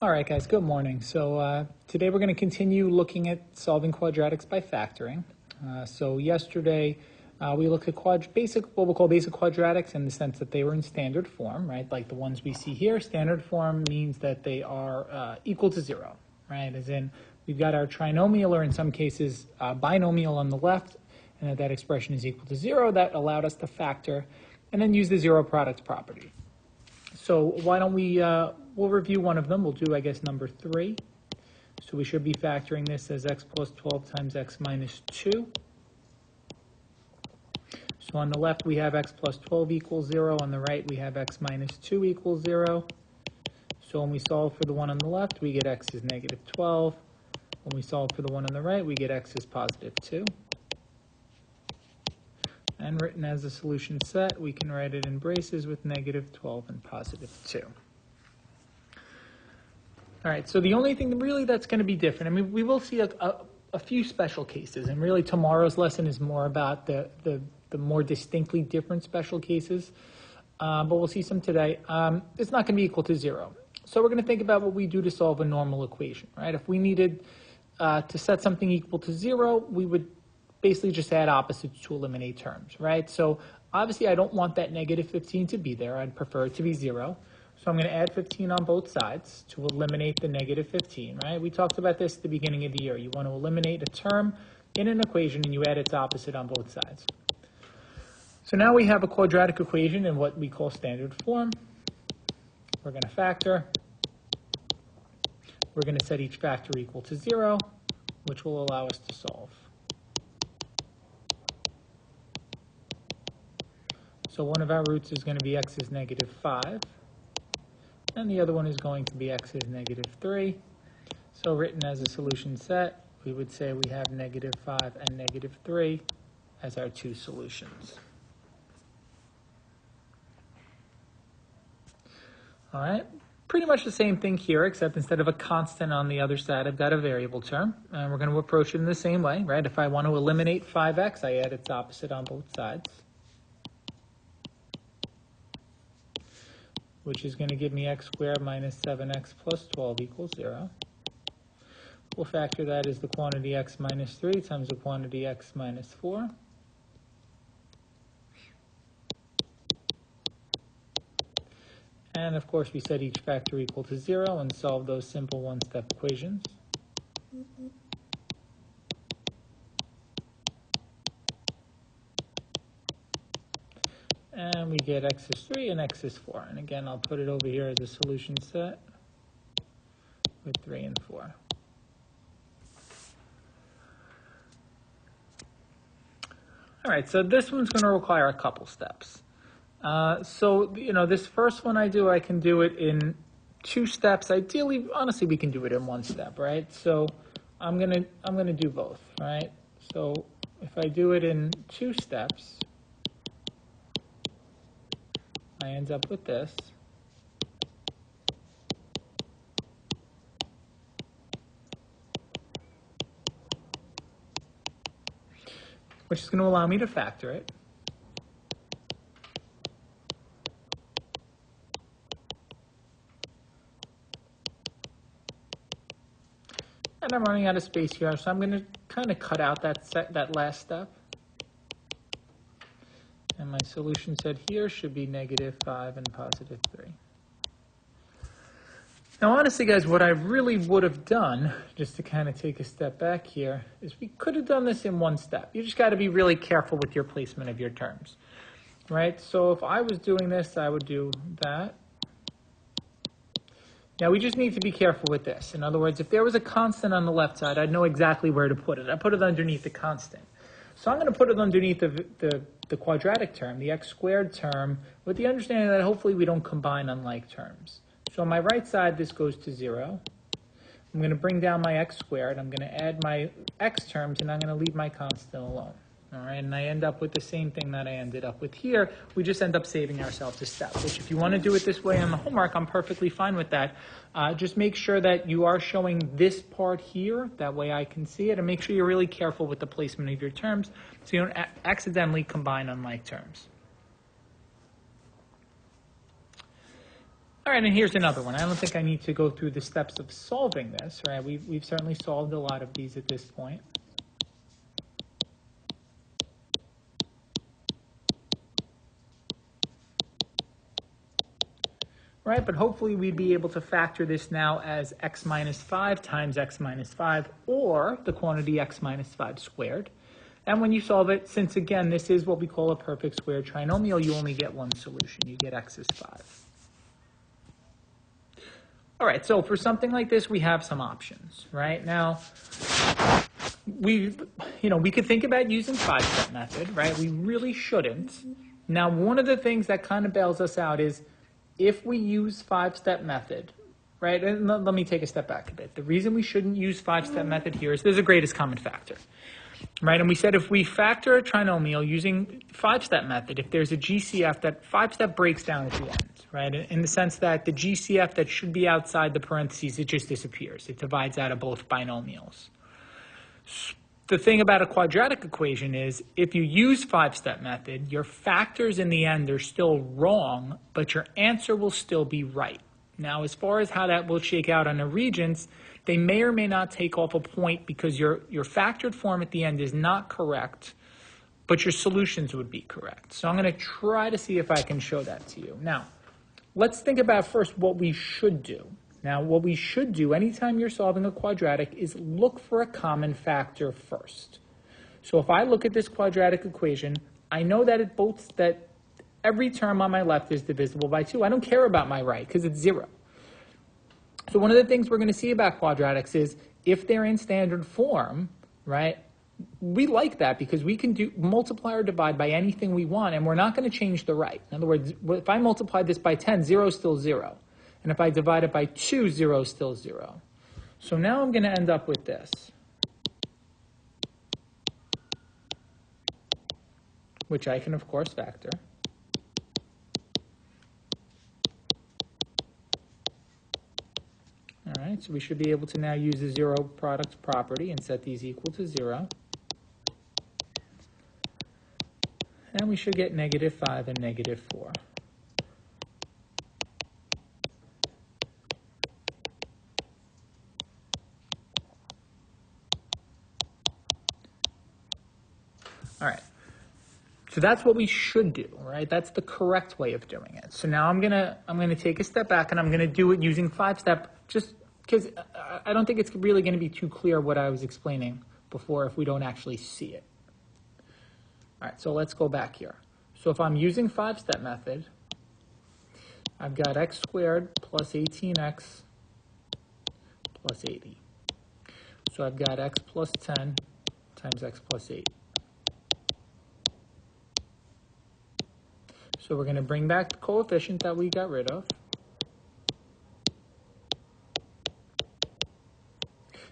All right, guys, good morning. So today we're going to continue looking at solving quadratics by factoring. So yesterday we looked at what we'll call basic quadratics in the sense that they were in standard form, right? Like the ones we see here. Standard form means that they are equal to zero, right? As in, we've got our trinomial, or in some cases binomial on the left, and that expression is equal to zero. That allowed us to factor and then use the zero product property. So why don't we'll review one of them. We'll do, I guess, number 3. So we should be factoring this as x plus 12 times x minus 2. So on the left, we have x plus 12 equals 0. On the right, we have x minus 2 equals 0. So when we solve for the one on the left, we get x is negative 12. When we solve for the one on the right, we get x is positive 2. And written as a solution set, we can write it in braces with negative 12 and positive 2. All right, so the only thing really that's going to be different, I mean, we will see a few special cases, and really tomorrow's lesson is more about the more distinctly different special cases, but we'll see some today. It's not going to be equal to 0. So we're going to think about what we do to solve a normal equation, right? If we needed to set something equal to 0, we would basically just add opposites to eliminate terms, right? So obviously I don't want that negative 15 to be there. I'd prefer it to be 0. So I'm going to add 15 on both sides to eliminate the negative 15, right? We talked about this at the beginning of the year. You want to eliminate a term in an equation and you add its opposite on both sides. So now we have a quadratic equation in what we call standard form. We're going to factor. We're going to set each factor equal to 0, which will allow us to solve. So one of our roots is going to be x is negative 5, and the other one is going to be x is negative 3. So written as a solution set, we would say we have negative 5 and negative 3 as our two solutions. All right, pretty much the same thing here, except instead of a constant on the other side, I've got a variable term, and we're going to approach it in the same way, right? If I want to eliminate 5x, I add its opposite on both sides, which is going to give me x squared minus 7x plus 12 equals 0. We'll factor that as the quantity x minus 3 times the quantity x minus 4. And of course, we set each factor equal to 0 and solve those simple one-step equations. And we get x is 3 and x is 4. And again, I'll put it over here as a solution set with 3 and 4. All right, so this one's going to require a couple steps. This first one I can do it in 2 steps. Ideally, honestly, we can do it in 1 step, right? So I'm gonna do both, right? So if I do it in 2 steps, I end up with this. Which is going to allow me to factor it. And I'm running out of space here, so I'm going to kind of cut out that last step. And my solution set here should be negative 5 and positive 3. Now, honestly, guys, what I really would have done, just to kind of take a step back here, is we could have done this in 1 step. You just got to be really careful with your placement of your terms, right? So if I was doing this, I would do that. Now, we just need to be careful with this. In other words, if there was a constant on the left side, I'd know exactly where to put it. I put it underneath the constant. So I'm going to put it underneath the quadratic term, the x squared term, with the understanding that hopefully we don't combine unlike terms. So on my right side, this goes to 0. I'm going to bring down my x squared. I'm going to add my x terms, and I'm going to leave my constant alone. All right, and I end up with the same thing that I ended up with here. We just end up saving ourselves a step, which if you want to do it this way on the homework, I'm perfectly fine with that. Just make sure that you are showing this part here. That way I can see it. And make sure you're really careful with the placement of your terms so you don't accidentally combine unlike terms. All right, and here's another one. I don't think I need to go through the steps of solving this, right? We've certainly solved a lot of these at this point. Right, but hopefully we'd be able to factor this now as x minus 5 times x minus 5, or the quantity x minus 5 squared. And when you solve it, since again this is what we call a perfect square trinomial, you only get one solution. You get x is 5. All right, so for something like this, we have some options, right? Now, we could think about using 5-step method, right? We really shouldn't. Now, one of the things that kind of bails us out is if we use 5-step method, right? And let me take a step back a bit. The reason we shouldn't use 5-step method here is there's a greatest common factor, right? And we said if we factor a trinomial using 5-step method, if there's a GCF, that 5-step breaks down at the end, right? In the sense that the GCF that should be outside the parentheses, it just disappears. It divides out of both binomials. The thing about a quadratic equation is if you use 5-step method, your factors in the end are still wrong, but your answer will still be right. Now, as far as how that will shake out on the regents, they may or may not take off a point because your factored form at the end is not correct, but your solutions would be correct. So I'm going to try to see if I can show that to you. Now, let's think about first what we should do. Now, what we should do anytime you're solving a quadratic is look for a common factor first. So if I look at this quadratic equation, I know that that every term on my left is divisible by 2. I don't care about my right because it's 0. So one of the things we're going to see about quadratics is if they're in standard form, right, we like that because we can do multiply or divide by anything we want, and we're not going to change the right. In other words, if I multiply this by 10, 0 is still 0. And if I divide it by 2, 0 is still 0. So now I'm going to end up with this, which I can, of course, factor. All right, so we should be able to now use the zero product property and set these equal to 0. And we should get negative 5 and negative 4. All right, so that's what we should do, right? That's the correct way of doing it. So now I'm gonna take a step back and I'm gonna do it using 5-step, just because I don't think it's really gonna be too clear what I was explaining before if we don't actually see it. All right, so let's go back here. So if I'm using 5-step method, I've got x squared plus 18x plus 80. So I've got x plus 10 times x plus 8. So we're going to bring back the coefficient that we got rid of.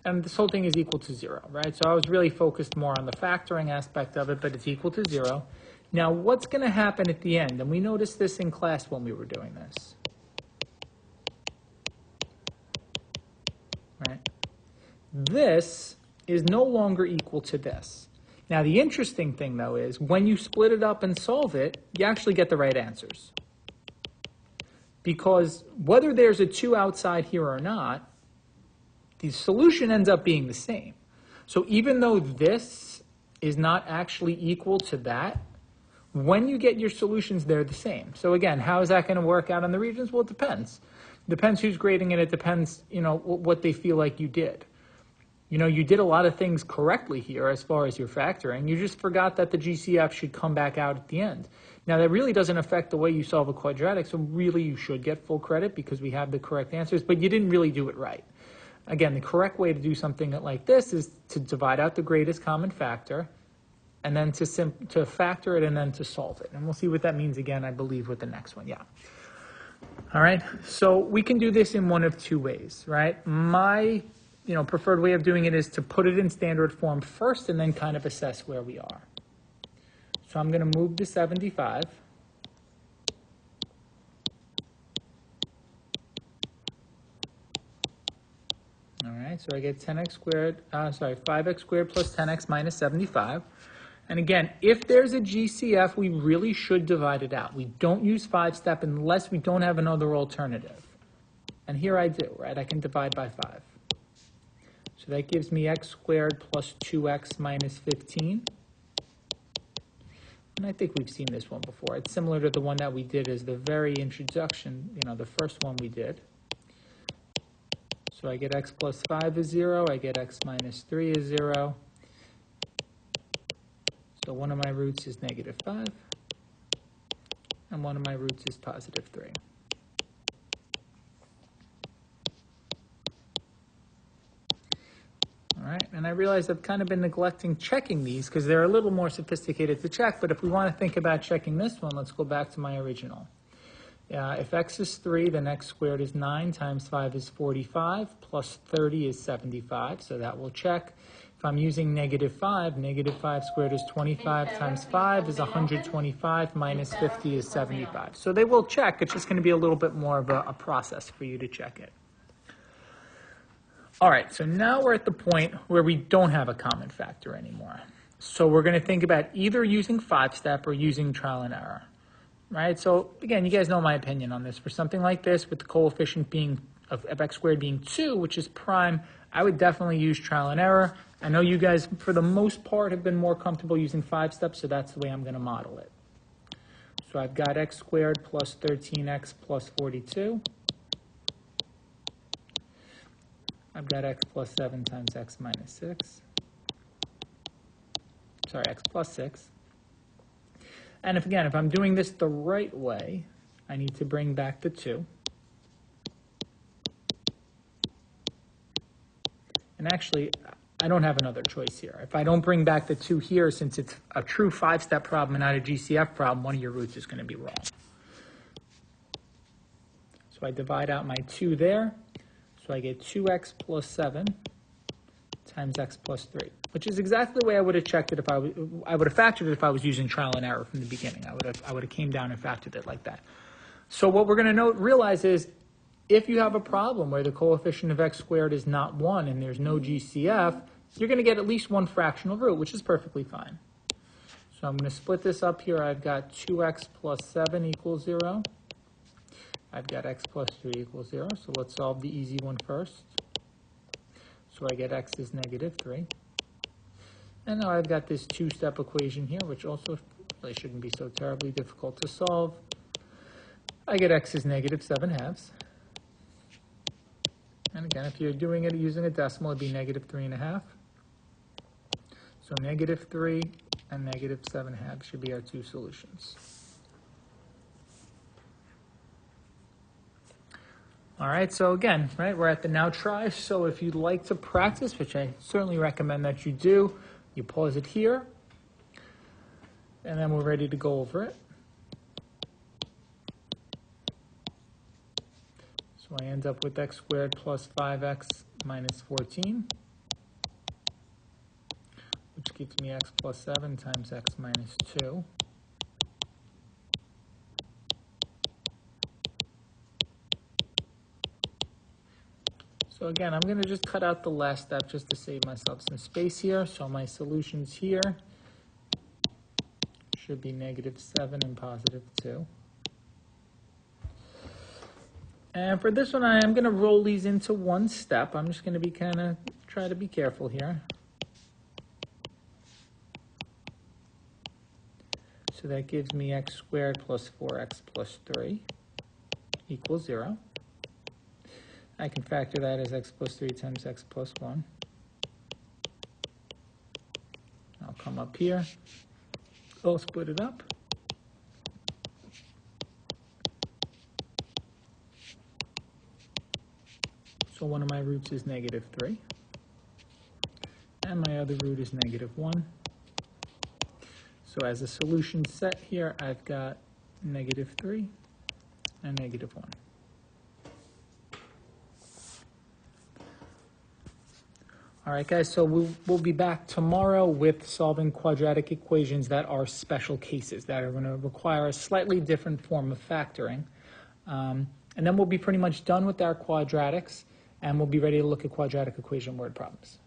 And this whole thing is equal to 0, right? So I was really focused more on the factoring aspect of it, but it's equal to 0. Now, what's going to happen at the end? And we noticed this in class when we were doing this. Right? This is no longer equal to this. Now, the interesting thing, though, is when you split it up and solve it, you actually get the right answers. Because whether there's a 2 outside here or not, the solution ends up being the same. So even though this is not actually equal to that, when you get your solutions, they're the same. So again, how is that going to work out on the regions? Well, it depends. It depends who's grading it. It depends, what they feel like you did. You did a lot of things correctly here as far as your factoring. You just forgot that the GCF should come back out at the end. Now, that really doesn't affect the way you solve a quadratic, so really you should get full credit because we have the correct answers, but you didn't really do it right. Again, the correct way to do something like this is to divide out the greatest common factor, and then to factor it and then to solve it. And we'll see what that means again, I believe, with the next one. Yeah. All right, so we can do this in one of 2 ways, right? My preferred way of doing it is to put it in standard form first and then kind of assess where we are. So I'm going to move to 75. All right, so I get 5x squared plus 10x minus 75. And again, if there's a GCF, we really should divide it out. We don't use 5-step unless we don't have another alternative. And here I do, right? I can divide by 5. So that gives me x squared plus 2x minus 15. And I think we've seen this one before. It's similar to the one that we did as the very introduction, the first one we did. So I get x plus 5 is 0. I get x minus 3 is 0. So one of my roots is negative 5. And one of my roots is positive 3. All right, and I realize I've kind of been neglecting checking these because they're a little more sophisticated to check, but if we want to think about checking this one, let's go back to my original. If x is 3, then x squared is 9 times 5 is 45, plus 30 is 75, so that will check. If I'm using negative 5 squared is 25 times 5 is 125, minus 50 is 75. So they will check, it's just going to be a little bit more of a process for you to check it. All right, so now we're at the point where we don't have a common factor anymore. So we're going to think about either using 5-step or using trial and error. Right, so again, you guys know my opinion on this. For something like this, with the coefficient being of x squared being 2, which is prime, I would definitely use trial and error. I know you guys, for the most part, have been more comfortable using 5-step, so that's the way I'm going to model it. So I've got x squared plus 13x plus 42. I've got x plus 7 times x minus 6. Sorry, x plus 6. And if I'm doing this the right way, I need to bring back the 2. And actually, I don't have another choice here. If I don't bring back the 2 here, since it's a true 5-step problem and not a GCF problem, one of your roots is going to be wrong. So I divide out my 2 there. So I get 2x plus 7 times x plus 3, which is exactly the way I would have checked it if I would have factored it if I was using trial and error from the beginning. I would have came down and factored it like that. So what we're going to realize is if you have a problem where the coefficient of x squared is not 1 and there's no GCF, you're going to get at least one fractional root, which is perfectly fine. So I'm going to split this up here. I've got 2x plus 7 equals 0. I've got x plus 3 equals 0. So let's solve the easy one first. So I get x is negative 3. And now I've got this 2-step equation here, which also really shouldn't be so terribly difficult to solve. I get x is negative 7/2. And again, if you're doing it using a decimal, it'd be negative 3.5. So negative 3 and negative 7/2 should be our two solutions. All right, so again, right, we're at the now try. So if you'd like to practice, which I certainly recommend that you do, you pause it here, and then we're ready to go over it. So I end up with x squared plus 5x minus 14, which gives me x plus 7 times x minus 2. So again, I'm going to just cut out the last step just to save myself some space here. So my solutions here should be negative 7 and positive 2. And for this one, I am going to roll these into one step. I'm just going to be try to be careful here. So that gives me x squared plus 4x plus 3 equals 0. I can factor that as x plus 3 times x plus 1. I'll come up here. I'll split it up. So one of my roots is negative 3. And my other root is negative 1. So as a solution set here, I've got negative 3 and negative 1. All right, guys, so we'll be back tomorrow with solving quadratic equations that are special cases, that are going to require a slightly different form of factoring. And then we'll be pretty much done with our quadratics, and we'll be ready to look at quadratic equation word problems.